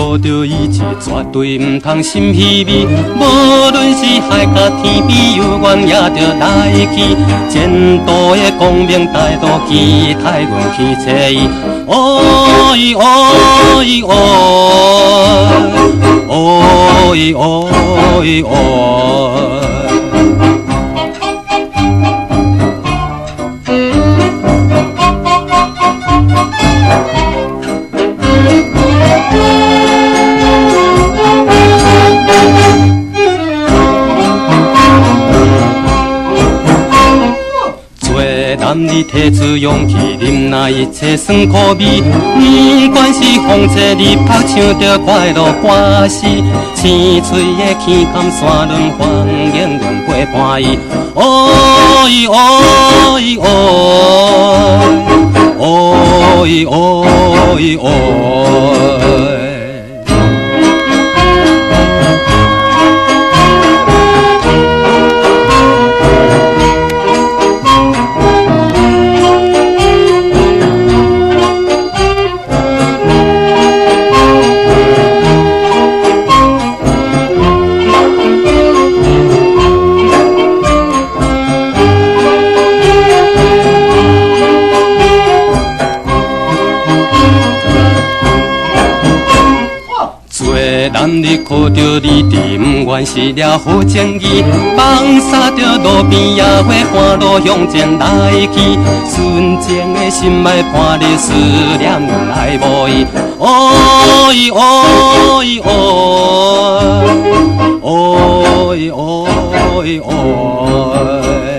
抱着伊一绝对唔通心稀微，无论是海角天边，有缘也着来去。前途的光明大道，期待阮去找伊。哦伊哦伊哦，哦伊哦伊哦。男儿提出勇气，忍耐一切酸苦味。不管是风吹日晒，唱着快乐歌诗。青翠的轻坎山峦，欢迎阮陪伴伊。哦伊哦伊哦，哦伊哦伊哦。男儿靠着你伫不愿是了好情义，放撒着路边野花，半路向前来去。纯情的心爱伴你思念，阮爱无伊。哦伊哦伊哦，哦伊哦伊哦。